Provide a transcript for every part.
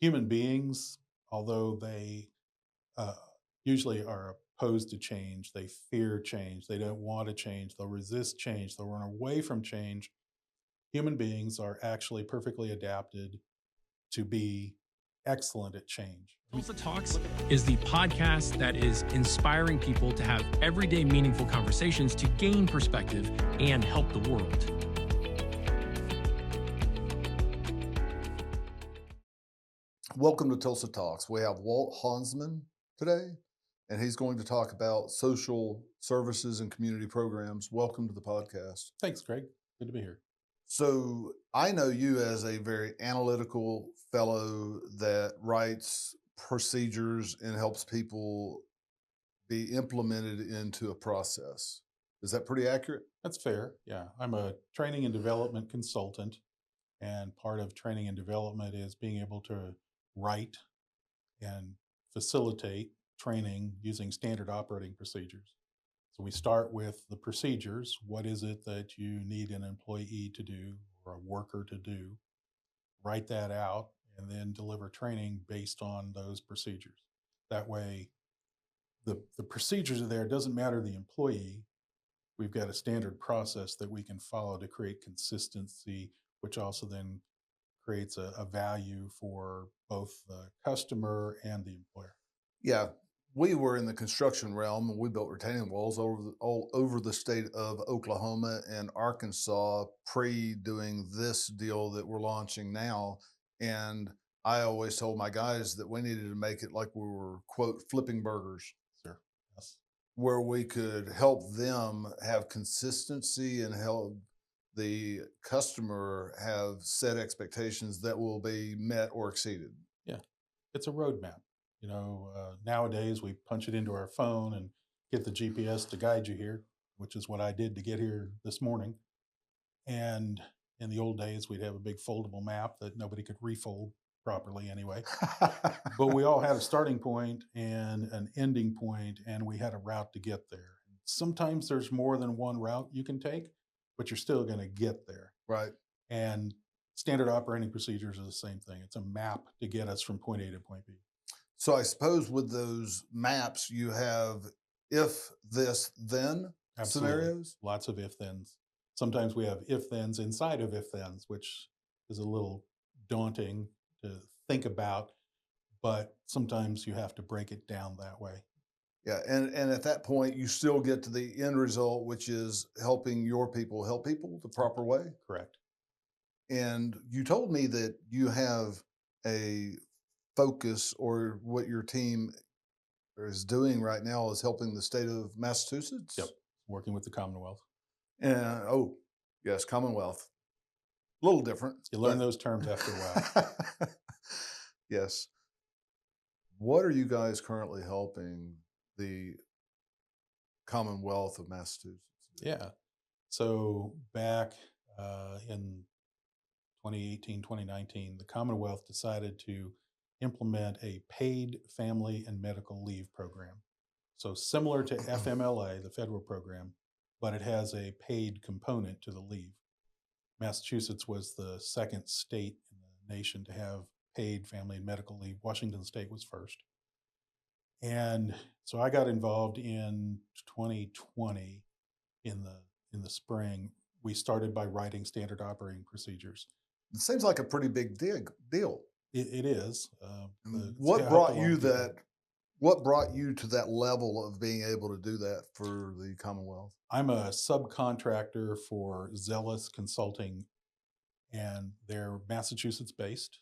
Human beings, although they uh, usually are opposed to change, they fear change, they don't want to change, they'll resist change, they'll run away from change. Human beings are actually perfectly adapted to be excellent at change. Tulsa Talks is the podcast that is inspiring people to have everyday meaningful conversations to gain perspective and help the world. Welcome to Tulsa Talks. We have Walt Hansman today, and he's going to talk about social services and community programs. Welcome to the podcast. Thanks, Greg. Good to be here. So, I know you as a very analytical fellow that writes procedures and helps people be implemented into a process. Is that pretty accurate? That's fair. Yeah. I'm a training and development consultant, and part of training and development is being able to write and facilitate training using standard operating procedures. So we start with the procedures. What is it that you need an employee to do or a worker to do? Write that out and then deliver training based on those procedures. That way, the procedures are there. It doesn't matter the employee. We've got a standard process that we can follow to create consistency, which also then creates a value for both the customer and the employer. Yeah. We were in the construction realm and we built retaining walls all over the state of Oklahoma and Arkansas pre doing this deal that we're launching now. And I always told my guys that we needed to make it like we were, quote, flipping burgers, Sure. Yes. where we could help them have consistency and help the customer have set expectations that will be met or exceeded. Yeah. It's a roadmap. Nowadays we punch it into our phone and get the GPS to guide you here, which is what I did to get here this morning. And in the old days, we'd have a big foldable map that nobody could refold properly anyway. But we all had a starting point and an ending point, and we had a route to get there. Sometimes there's more than one route you can take, but you're still going to get there. Right. And standard operating procedures are the same thing. It's a map to get us from point A to point B. So I suppose with those maps, you have if this then Absolutely. scenarios. Lots of if thens. Sometimes we have if thens inside of if thens, which is a little daunting to think about, but sometimes you have to break it down that way. Yeah. And at that point, you still get to the end result, which is helping your people help people the proper way. Correct. And you told me that you have a focus, or what your team is doing right now is helping the state of Massachusetts. Yep. Working with the Commonwealth. And oh, yes, Commonwealth. A little different. You learn those terms after a while. Yes. What are you guys currently helping the Commonwealth of Massachusetts do? Yeah. So back in 2018, 2019, the Commonwealth decided to implement a paid family and medical leave program. So similar to FMLA, the federal program, but it has a paid component to the leave. Massachusetts was the second state in the nation to have paid family and medical leave. Washington State was first. And so I got involved in 2020 in the spring. We started by writing standard operating procedures. It seems like a pretty big deal. It is. What brought you that? What brought you to that level of being able to do that for the Commonwealth? I'm a subcontractor for Zealous Consulting, and they're Massachusetts based.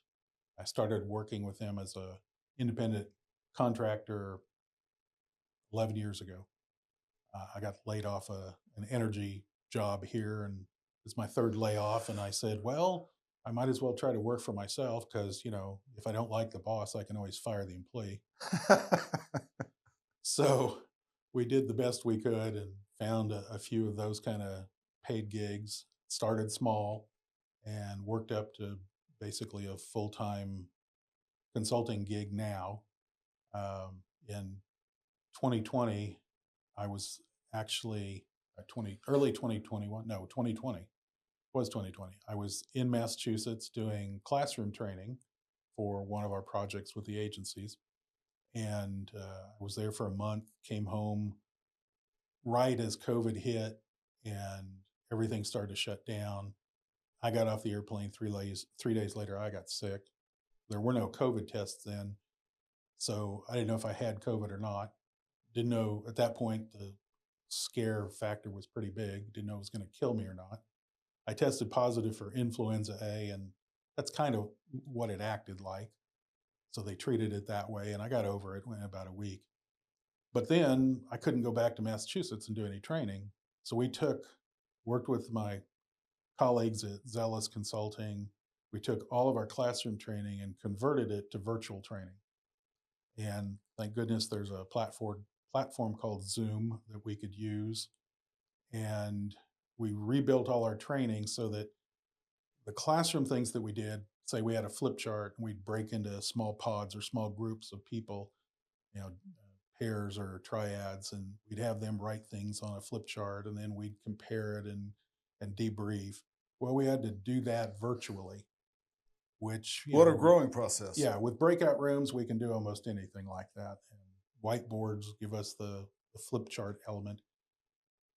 I started working with them as a independent contractor 11 years ago. I got laid off an energy job here, and it's my third layoff. And I said, well, I might as well try to work for myself because, if I don't like the boss, I can always fire the employee. So we did the best we could and found a few of those kind of paid gigs, started small and worked up to basically a full-time consulting gig now. In 2020, I was actually early 2021, no, 2020 was 2020. I was in Massachusetts doing classroom training for one of our projects with the agencies. And I was there for a month, came home right as COVID hit and everything started to shut down. I got off the airplane 3 days later, I got sick. There were no COVID tests then. So I didn't know if I had COVID or not. Didn't know at that point, the scare factor was pretty big. Didn't know it was going to kill me or not. I tested positive for influenza A, and that's kind of what it acted like. So they treated it that way, and I got over it in about a week. But then I couldn't go back to Massachusetts and do any training. So worked with my colleagues at Zealous Consulting. We took all of our classroom training and converted it to virtual training. And thank goodness there's a platform called Zoom that we could use. And we rebuilt all our training so that the classroom things that we did, say we had a flip chart and we'd break into small pods or small groups of people, pairs or triads, and we'd have them write things on a flip chart and then we'd compare it and debrief. Well, we had to do that virtually, which, What a growing process. yeah, with breakout rooms, we can do almost anything like that. And whiteboards give us the flip chart element.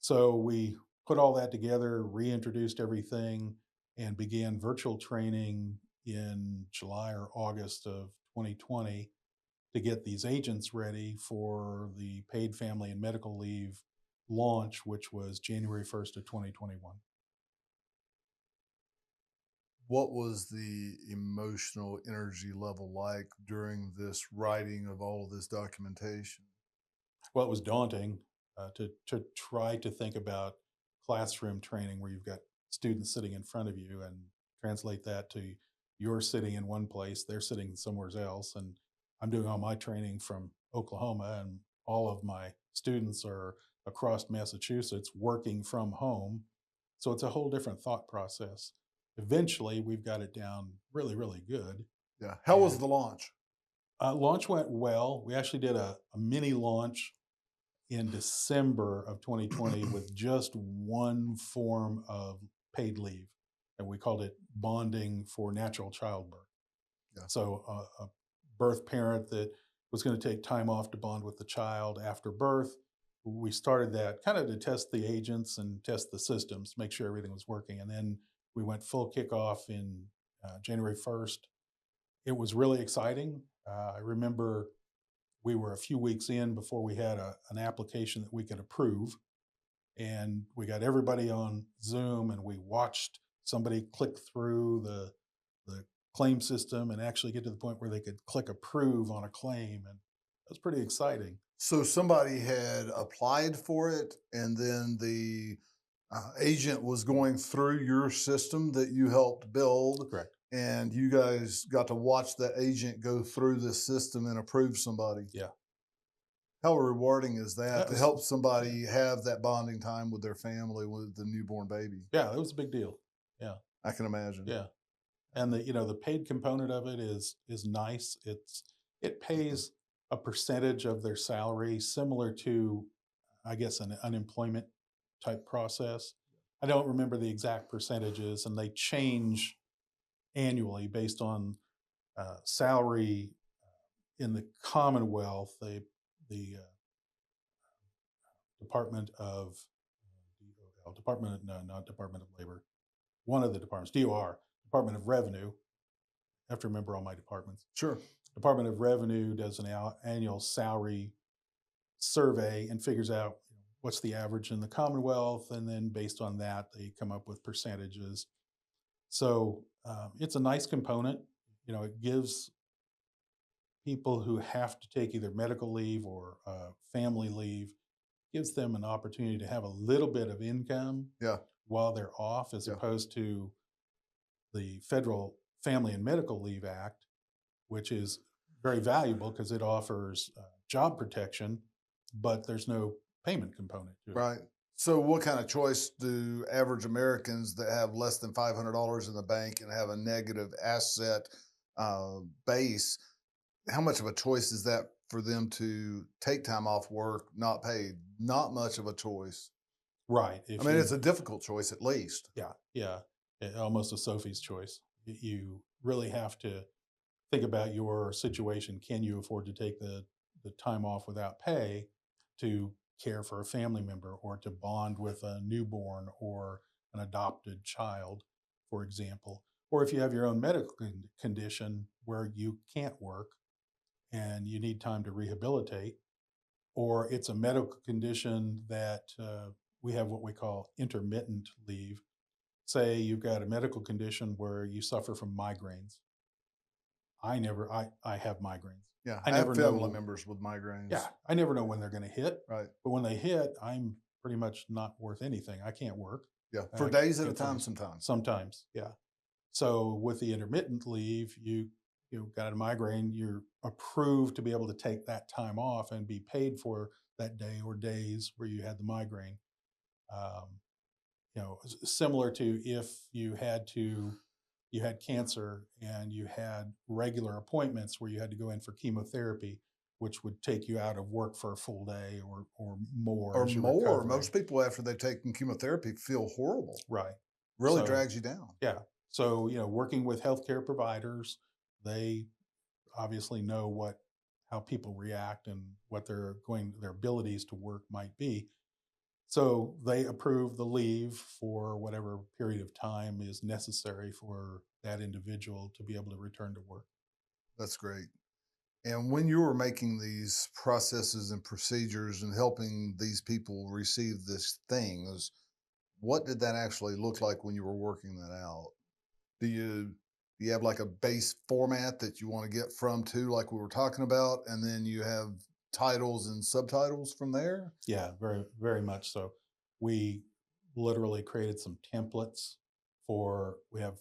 So we put all that together, reintroduced everything, and began virtual training in July or August of 2020 to get these agents ready for the paid family and medical leave launch, which was January 1st of 2021. What was the emotional energy level like during this writing of all of this documentation? Well, it was daunting to try to think about classroom training where you've got students sitting in front of you and translate that to you're sitting in one place, they're sitting somewhere else. And I'm doing all my training from Oklahoma, and all of my students are across Massachusetts working from home. So it's a whole different thought process. Eventually, we've got it down really, really good. Yeah. How was And the launch? launch went well. We actually did a mini launch in December of 2020 with just one form of paid leave, and we called it bonding for natural childbirth. Yeah. So a birth parent that was going to take time off to bond with the child after birth, we started that kind of to test the agents and test the systems, make sure everything was working. And then we went full kickoff in January 1st. It was really exciting. I remember we were a few weeks in before we had an application that we could approve. And we got everybody on Zoom and we watched somebody click through the claim system and actually get to the point where they could click approve on a claim. And it was pretty exciting. So somebody had applied for it, and then the agent was going through your system that you helped build. Correct. And you guys got to watch that agent go through the system and approve somebody. Yeah. How rewarding is that That to was, help somebody have that bonding time with their family, with the newborn baby? yeah, that was a big deal. Yeah. I can imagine. Yeah. And the paid component of it is nice. It pays a percentage of their salary, similar to, I guess, an unemployment type process. I don't remember the exact percentages, and they change annually based on salary in the Commonwealth. The Department of not Department of Labor, one of the departments, DOR, Department of Revenue. I have to remember all my departments. Sure. Department of Revenue does an annual salary survey and figures out what's the average in the Commonwealth, and then based on that, they come up with percentages. So it's a nice component. It gives people who have to take either medical leave or family leave, gives them an opportunity to have a little bit of income Yeah. while they're off, as Yeah. opposed to the Federal Family and Medical Leave Act, which is very valuable because it offers job protection, but there's no payment component to it. Right. So what kind of choice do average Americans that have less than $500 in the bank and have a negative asset base, how much of a choice is that for them to take time off work, not paid? Not much of a choice. Right. I mean, it's a difficult choice at least. Yeah, almost a Sophie's choice. You really have to think about your situation. Can you afford to take the time off without pay to care for a family member or to bond with a newborn or an adopted child, for example? Or if you have your own medical condition where you can't work and you need time to rehabilitate, or it's a medical condition that we have what we call intermittent leave. Say you've got a medical condition where you suffer from migraines. I have migraines. Yeah, I I have never family know. members with migraines. Yeah, I never know when they're going to hit, Right. but when they hit, I'm pretty much not worth anything. I can't work. Yeah, And for I days at a can't time function. sometimes. Sometimes, yeah. So with the intermittent leave, you got a migraine, you're approved to be able to take that time off and be paid for that day or days where you had the migraine. Um, similar to if you had cancer and you had regular appointments where you had to go in for chemotherapy, which would take you out of work for a full day or more Or as you're more. recovering. Most people, after they've taken chemotherapy, feel horrible. Right. Really So drags you down. yeah. So, working with healthcare providers, they obviously know how people react and what their abilities to work might be. So they approve the leave for whatever period of time is necessary for that individual to be able to return to work. That's great. And when you were making these processes and procedures and helping these people receive this things, what did that actually look like when you were working that out? Do you have like a base format that you want to get from to, like we were talking about, and then you have titles and subtitles from there? Yeah, very, very much so. We literally created some templates we have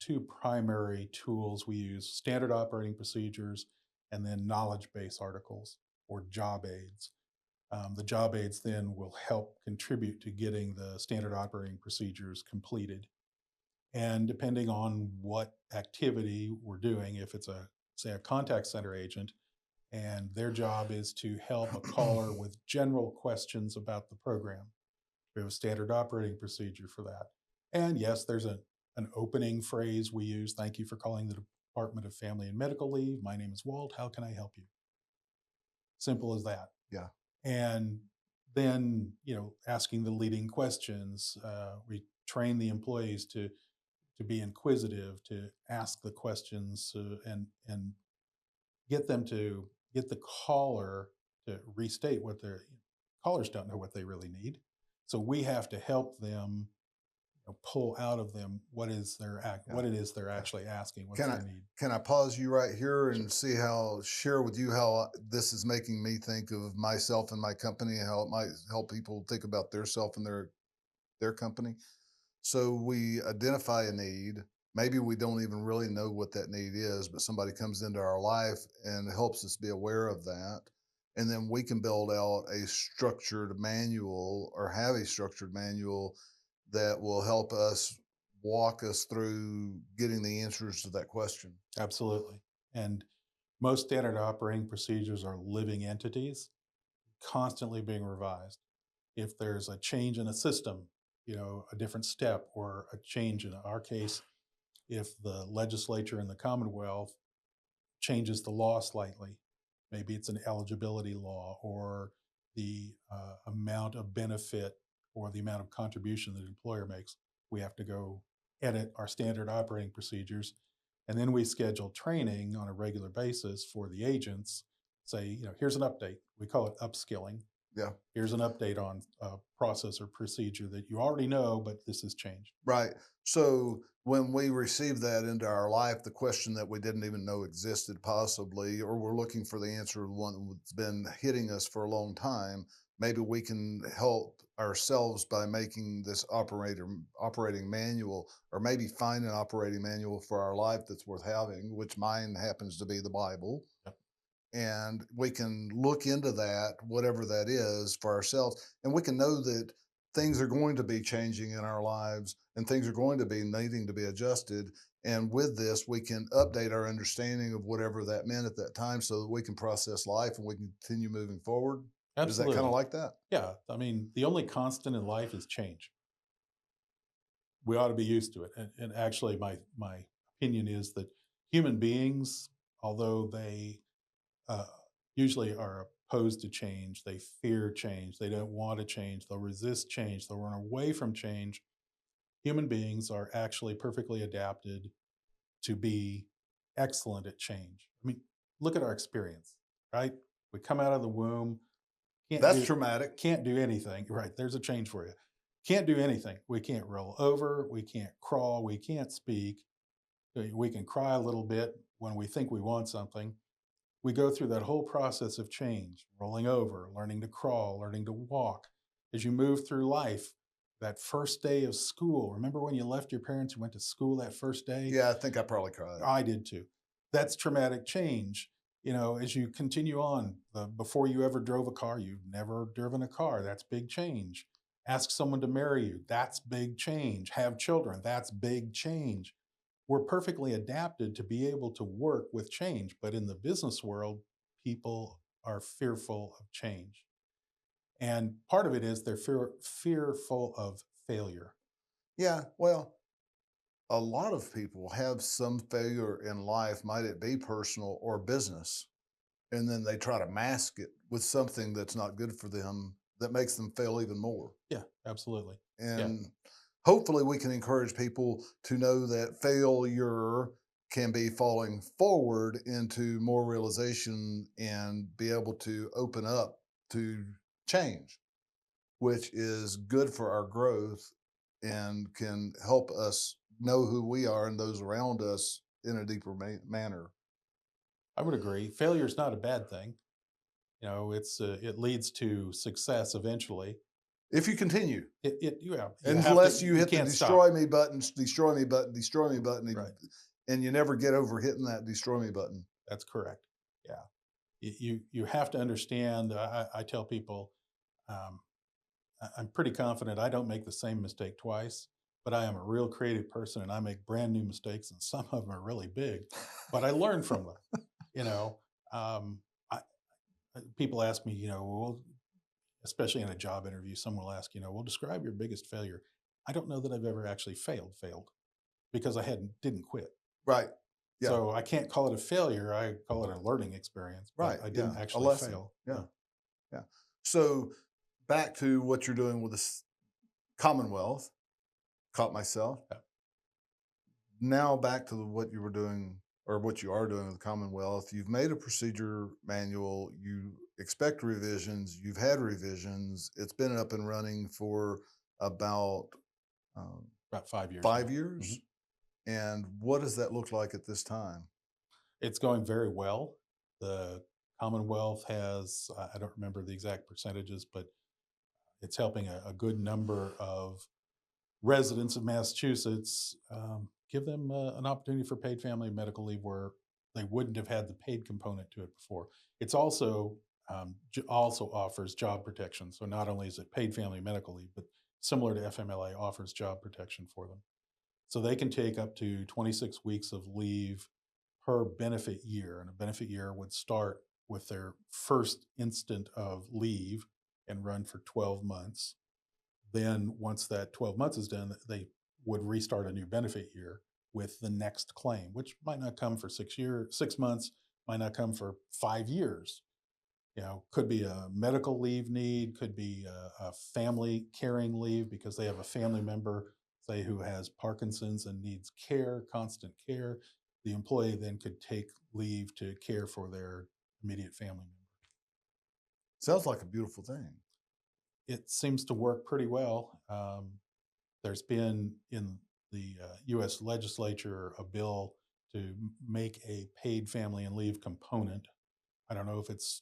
two primary tools we use: standard operating procedures and then knowledge base articles or job aids. The job aids then will help contribute to getting the standard operating procedures completed. And depending on what activity we're doing, if it's say a contact center agent, and their job is to help a caller with general questions about the program, we have a standard operating procedure for that. And yes, there's an opening phrase we use: "Thank you for calling the Department of Family and Medical Leave. My name is Walt. How can I help you?" Simple as that. Yeah. And then, asking the leading questions. We train the employees to be inquisitive, to ask the questions, and get the caller to restate what their callers don't know what they really need. So we have to help them, pull out of them Yeah. what it is they're actually asking, what's Can I their need. can I pause you right here Sure. and share with you how this is making me think of myself and my company, and how it might help people think about their self and their company? So we identify a need. Maybe we don't even really know what that need is, but somebody comes into our life and helps us be aware of that. And then we can build out a structured manual, or have a structured manual that will help us walk us through getting the answers to that question. Absolutely. And most standard operating procedures are living entities, constantly being revised. If there's a change in a system, a different step or a change in our case, if the legislature in the Commonwealth changes the law slightly, maybe it's an eligibility law or the amount of benefit or the amount of contribution that the employer makes, we have to go edit our standard operating procedures. And then we schedule training on a regular basis for the agents. Say, here's an update. We call it upskilling. Yeah. Here's an update on a process or procedure that you already know, but this has changed. Right. So when we receive that into our life, the question that we didn't even know existed, possibly, or we're looking for the answer to one that's been hitting us for a long time, maybe we can help ourselves by making this operating manual, or maybe find an operating manual for our life that's worth having, which mine happens to be the Bible. Yep. And we can look into that, whatever that is, for ourselves, and we can know that things are going to be changing in our lives, and things are going to be needing to be adjusted. And with this, we can update our understanding of whatever that meant at that time, so that we can process life and we can continue moving forward. Is that kind Absolutely. of like that? Yeah. I mean, the only constant in life is change. We ought to be used to it. And actually, my opinion is that human beings although they uh, usually are opposed to change, they fear change, they don't want to change, they'll resist change, they'll run away from change. Human beings are actually perfectly adapted to be excellent at change. I mean, look at our experience, right? We come out of the womb, can't That's do traumatic. can't do anything. Right, there's a change for you. Can't do anything. We can't roll over, we can't crawl, we can't speak. We can cry a little bit when we think we want something. We go through that whole process of change, rolling over, learning to crawl, learning to walk. As you move through life, that first day of school, remember when you left your parents and went to school that first day? Yeah, I think I probably cried. I did too. That's traumatic change. You know, as you continue on, before you ever drove a car, you've never driven a car. That's big change. Ask someone to marry you. That's big change. Have children. That's big change. We're perfectly adapted to be able to work with change. But in the business world, people are fearful of change. And part of it is they're fearful of failure. Yeah, well, a lot of people have some failure in life, might it be personal or business, and then they try to mask it with something that's not good for them that makes them fail even more. Yeah, absolutely. Yeah. And hopefully, we can encourage people to know that failure can be falling forward into more realization and be able to open up to change, which is good for our growth and can help us know who we are and those around us in a deeper manner. I would agree. Failure is not a bad thing. You know, it leads to success eventually. If you continue, You have unless to, you you hit the can't destroy stop. me button, destroy me button, destroy me button, Right. and you never get over hitting that destroy me button. That's correct. Yeah. You have to understand. I tell people, um, I'm pretty confident I don't make the same mistake twice, but I am a real creative person and I make brand new mistakes, and some of them are really big, but I learn from them. You know, um, I, people ask me, well, especially in a job interview, someone will ask, well, describe your biggest failure. I don't know that I've ever actually failed because I didn't quit. Right. Yeah. So I can't call it a failure. I call it a learning experience, but Right. I Yeah. didn't A actually lesson. fail. Yeah. Yeah. So back to what you're doing with this Commonwealth, caught myself. Yeah. Now back to what you were doing or what you are doing with the Commonwealth. You've made a procedure manual. You expect revisions. You've had revisions. It's been up and running for about About 5 years. 5 years. Mhm. And what does that look like at this time? It's going very well. The Commonwealth has, I don't remember the exact percentages, but it's helping a good number of residents of Massachusetts give them an opportunity for paid family and medical leave where they wouldn't have had the paid component to it before. It's also offers job protection. So not only is it paid family and medical leave, but similar to FMLA, offers job protection for them. So they can take up to 26 weeks of leave per benefit year. And a benefit year would start with their first instant of leave and run for 12 months. Then, once that 12 months is done, they would restart a new benefit year with the next claim, which might not come for 6 months, might not come for 5 years. Could be a medical leave need, could be a family caring leave because they have a family member, say, who has Parkinson's and needs care, constant care. The employee then could take leave to care for their immediate family member. Sounds like a beautiful thing. It seems to work pretty well. There's been in the U.S. legislature a bill to make a paid family and leave component. I don't know if it's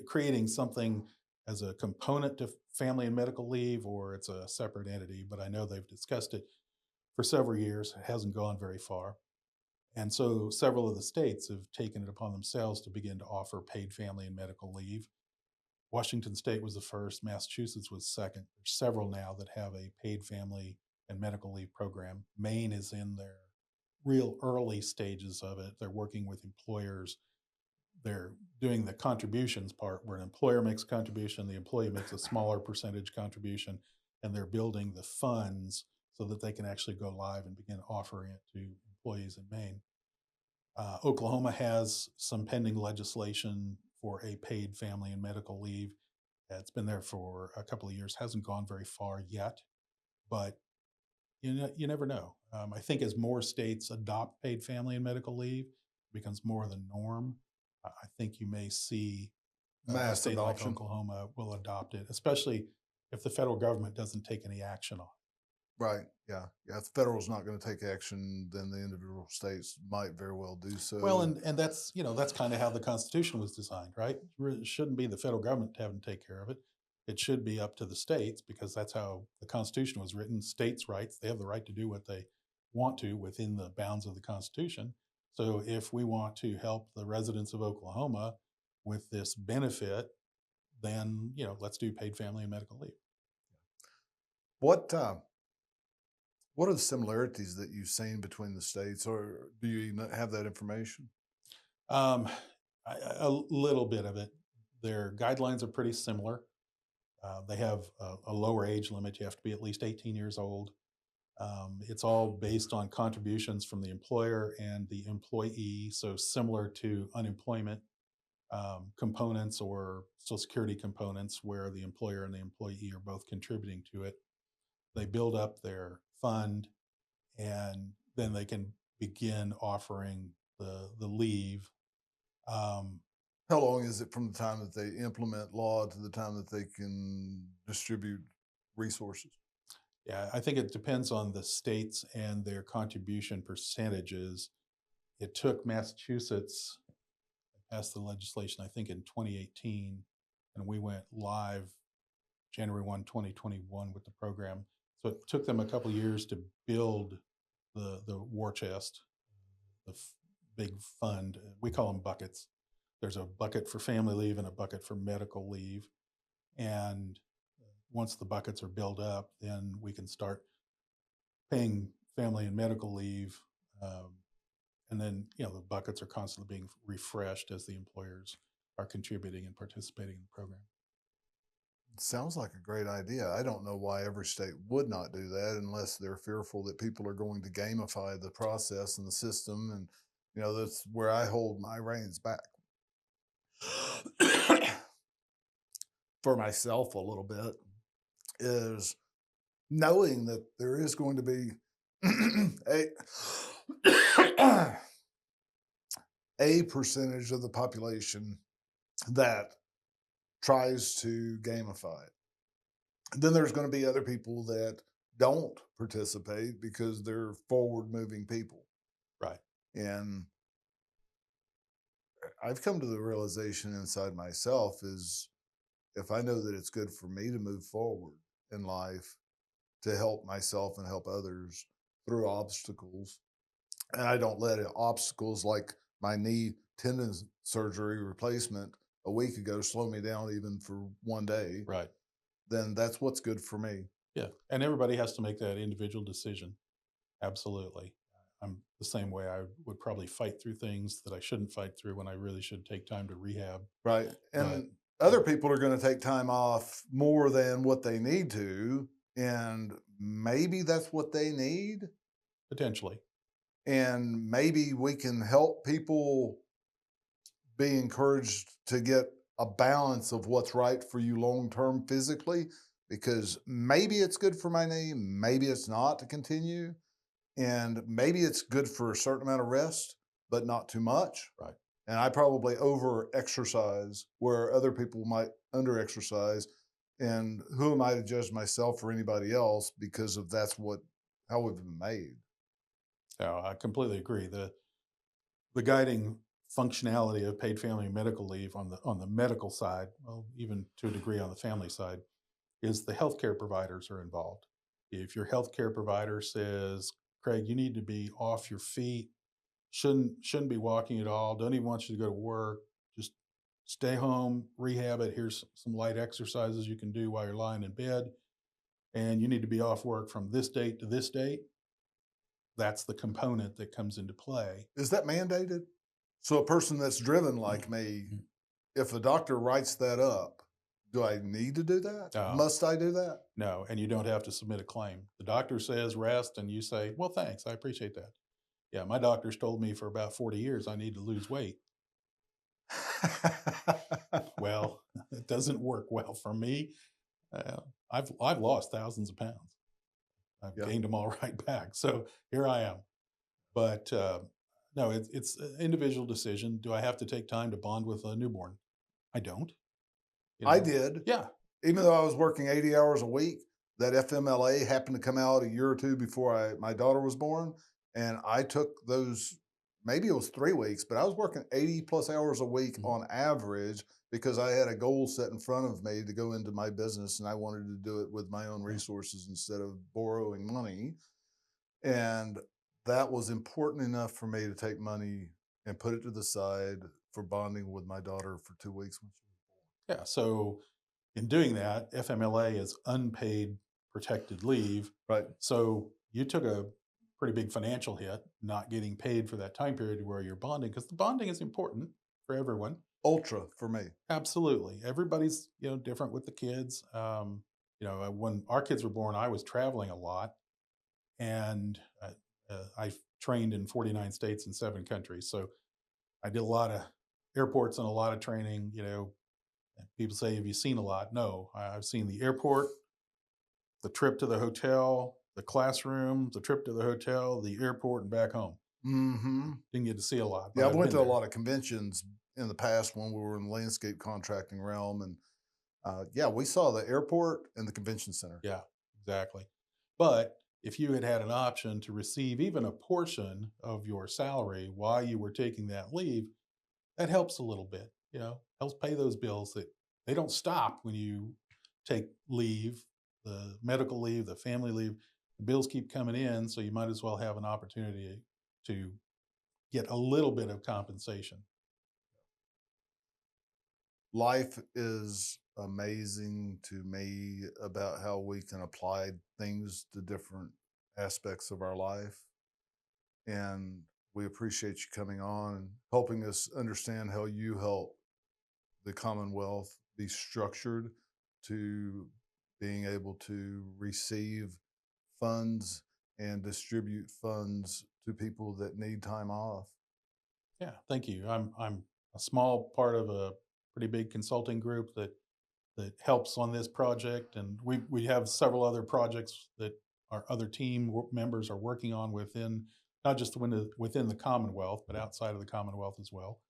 creating something as a component to family and medical leave or it's a separate entity, but I know they've discussed it for several years. It hasn't gone very far. And so several of the states have taken it upon themselves to begin to offer paid family and medical leave. Washington State was the first, Massachusetts was second. There's several now that have a paid family and medical leave program. Maine is in their real early stages of it. They're working with employers. They're doing the contributions part where an employer makes a contribution, the employee makes a smaller percentage contribution, and they're building the funds so that they can actually go live and begin offering it to employees in Maine. Oklahoma has some pending legislation for a paid family and medical leave. It's been there for a couple of years, hasn't gone very far yet, but you never know. I think as more states adopt paid family and medical leave, it becomes more the norm. I think you may see a Mass state like adoption. Oklahoma will adopt it, especially if the federal government doesn't take any action on it. Right. Yeah. Yeah. If the federal's not going to take action, then the individual states might very well do Well, so. and that's that's kind of how the Constitution was designed, right? It shouldn't be the federal government having to take care of it. It should be up to the states because that's how the Constitution was written. States' rights, they have the right to do what they want to within the bounds of the Constitution. So if we want to help the residents of Oklahoma with this benefit, then let's do paid family and medical leave. What what are the similarities that you've seen between the states, or do you even have that information? Um, a little bit of it. Their guidelines are pretty similar. They have a lower age limit. You have to be at least 18 years old. It's all based on contributions from the employer and the employee. So similar to unemployment components or Social Security components, where the employer and the employee are both contributing to it. They build up their fund, and then they can begin offering the leave. Um, How long is it from the time that they implement law to the time that they can distribute resources? yeah, I think it depends on the states and their contribution percentages. It took Massachusetts passed the legislation, I think, in 2018, and we went live January 1, 2021 with the program. So it took them a couple of years to build the war chest, the big fund. We call them buckets. There's a bucket for family leave and a bucket for medical leave. And once the buckets are built up, then we can start paying family and medical leave. And then, the buckets are constantly being refreshed as the employers are contributing and participating in the program. Sounds like a great idea. I don't know why every state would not do that unless they're fearful that people are going to gamify the process and the system. And, that's where I hold my reins back for myself a little bit is knowing that there is going to be a, a percentage of the population that tries to gamify it. Then there's going to be other people that don't participate because they're forward moving people. Right. And I've come to the realization inside myself is if I know that it's good for me to move forward in life to help myself and help others through obstacles, and I don't let obstacles like my knee tendon surgery replacement a week ago slow me down even for one day, Right. then that's what's good for me. Yeah. And everybody has to make that individual decision. Absolutely. I'm the same way. I would probably fight through things that I shouldn't fight through when I really should take time to rehab. Right. But And other people are going to take time off more than what they need to. And maybe that's what they need. potentially, And maybe we can help people be encouraged to get a balance of what's right for you long term physically, because maybe it's good for my knee, maybe it's not to continue. And maybe it's good for a certain amount of rest, but not too much. right. And I probably over exercise where other people might under exercise. And who am I to judge myself or anybody else because of how we've been made. No, I completely agree. The guiding functionality of paid family and medical leave on the medical side, well, even to a degree on the family side, is the healthcare providers are involved. If your healthcare provider says, Craig, you need to be off your feet, shouldn't be walking at all, don't even want you to go to work, just stay home, rehab it. Here's some light exercises you can do while you're lying in bed, and you need to be off work from this date to this date. That's the component that comes into play. Is that mandated? So a person that's driven like me, Mhm. if a doctor writes that up, do I need to do that? No. Must I do that? No, and you don't have to submit a claim. The doctor says rest, and you say, well, thanks, I appreciate that. Yeah, my doctors told me for about 40 years I need to lose weight. Well, it doesn't work well for me. Uh, I've lost thousands of pounds. I've Yeah. gained them all right back. So here I am. But no, it's an individual decision. Do I have to take time to bond with a newborn? I don't. You I know. did. Yeah. Even though I was working 80 hours a week, that FMLA happened to come out a year or two before my daughter was born. And I took those, maybe it was 3 weeks, but I was working 80 plus hours a week Mhm. on average because I had a goal set in front of me to go into my business and I wanted to do it with my own Yeah. resources instead of borrowing money. And that was important enough for me to take money and put it to the side for bonding with my daughter for 2 weeks when she was Yeah. So in doing that, FMLA is unpaid protected leave. born. Right. So you took a pretty big financial hit not getting paid for that time period where you're bonding, because the bonding is important for everyone. Ultra for me. Absolutely. Everybody's, different with the kids. When our kids were born, I was traveling a lot, and I trained in 49 states and 7 countries. So I did a lot of airports and a lot of training. And people say, "Have you seen a lot?" No, I've seen the airport, the trip to the hotel, the classroom, the trip to the hotel, the airport, and back home. Hmm. Didn't get to see a lot, Yeah, but I've I've went been to a there. lot of conventions in the past when we were in the landscape contracting realm, and yeah, we saw the airport and the convention center. Yeah, exactly. But if you had had an option to receive even a portion of your salary while you were taking that leave, that helps a little bit, helps pay those bills that they don't stop when you take leave, the medical leave, the family leave. The bills keep coming in, so you might as well have an opportunity to get a little bit of compensation. Life is amazing to me about how we can apply things to different aspects of our life. And we appreciate you coming on and helping us understand how you help the Commonwealth be structured to being able to receive funds and distribute funds to people that need time off. Yeah, thank you. I'm a small part of a pretty big consulting group that helps on this project, and we have several other projects that our other members are working on within, not just within the Commonwealth, but outside of the Commonwealth as well.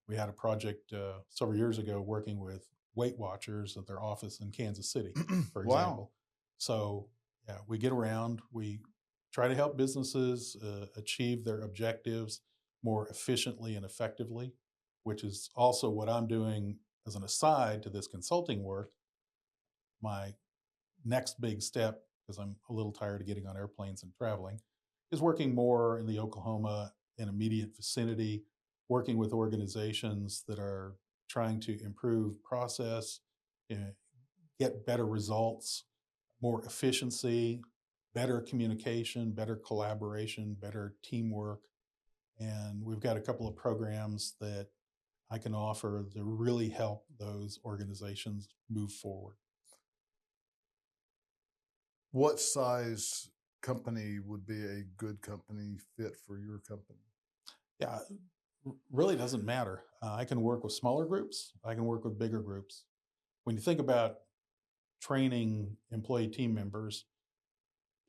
We had a project several years ago working with Weight Watchers at their office in Kansas City, for Wow. example. So yeah, we get around. We try to help businesses achieve their objectives more efficiently and effectively, which is also what I'm doing as an aside to this consulting work. My next big step, because I'm a little tired of getting on airplanes and traveling, is working more in the Oklahoma and immediate vicinity, working with organizations that are trying to improve process, uh, get better results, more efficiency, better communication, better collaboration, better teamwork. And we've got a couple of programs that I can offer to really help those organizations move forward. What size company would be a good company fit for your company? Yeah, really doesn't matter. I can work with smaller groups. I can work with bigger groups. When you think about training employee team members,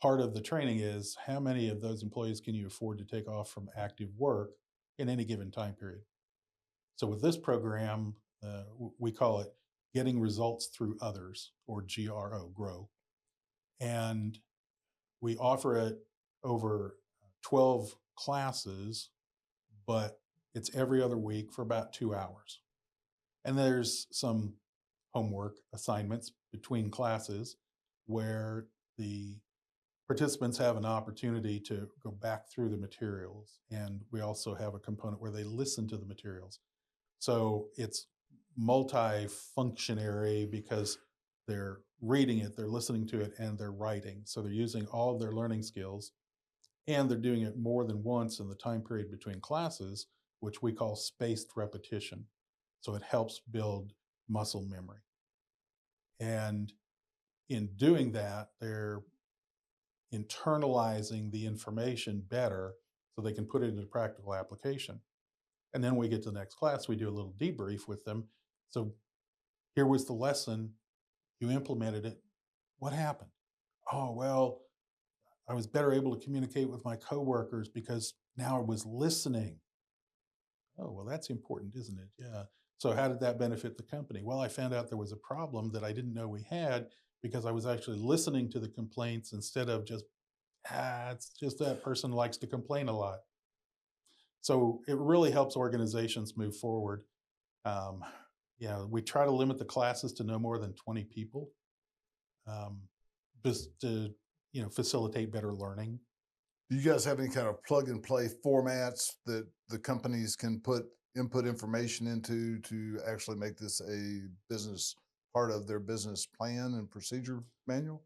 part of the training is how many of those employees can you afford to take off from active work in any given time period. So with this program, we call it Getting Results Through Others, or GRO. And we offer it over 12 classes, but it's every other week for about 2 hours. And there's some homework assignments between classes where the participants have an opportunity to go back through the materials. And we also have a component where they listen to the materials. So it's multifunctionary because they're reading it, they're listening to it, and they're writing. So they're using all of their learning skills, and they're doing it more than once in the time period between classes, which we call spaced repetition. So it helps build muscle memory. And in doing that, they're internalizing the information better so they can put it into practical application. And then we get to the next class, we do a little debrief with them. So here was the lesson, you implemented it. What happened? Oh, well, I was better able to communicate with my coworkers because now I was listening. Oh, well, that's important, isn't it? Yeah. So how did that benefit the company? Well, I found out there was a problem that I didn't know we had because I was actually listening to the complaints instead of just, it's just that person likes to complain a lot. So it really helps organizations move forward. Um, yeah, we try to limit the classes to no more than 20 people, um, just to facilitate better learning. Do you guys have any kind of plug and play formats that the companies can put input information into to actually make this a business part of their business plan and procedure manual?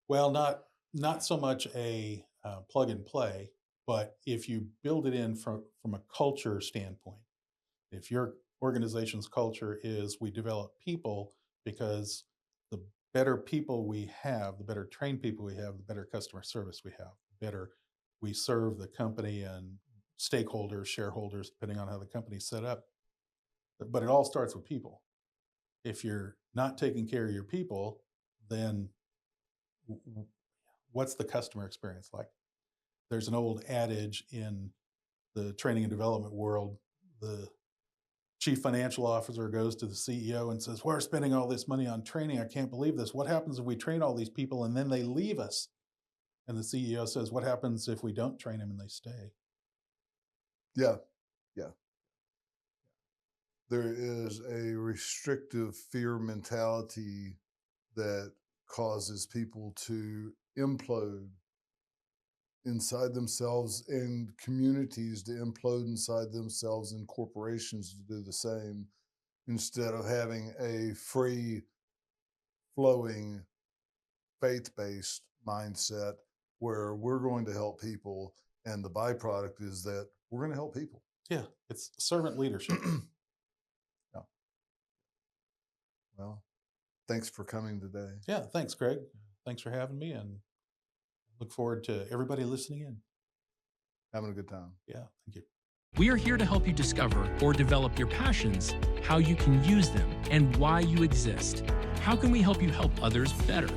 Well, not so much a plug and play, but if you build it in from a culture standpoint, if your organization's culture is we develop people because the better people we have, the better trained people we have, the better customer service we have, the better we serve the company and stakeholders, shareholders, depending on how the company's set up. But it all starts with people. If you're not taking care of your people, then what's the customer experience like? There's an old adage in the training and development world. The chief financial officer goes to the CEO and says, we're spending all this money on training. I can't believe this. What happens if we train all these people and then they leave us? And the CEO says, what happens if we don't train them and they stay? Yeah. Yeah. There is a restrictive fear mentality that causes people to implode inside themselves and communities to implode inside themselves and corporations to do the same instead of having a free flowing faith-based mindset where we're going to help people and the byproduct is that we're going to help people. Yeah, it's servant leadership. Yeah. Well, thanks for coming today. Yeah, thanks, Greg. Thanks for having me, and look forward to everybody listening in. Having a good time. Yeah, thank you. We are here to help you discover or develop your passions, how you can use them, and why you exist. How can we help you help others better?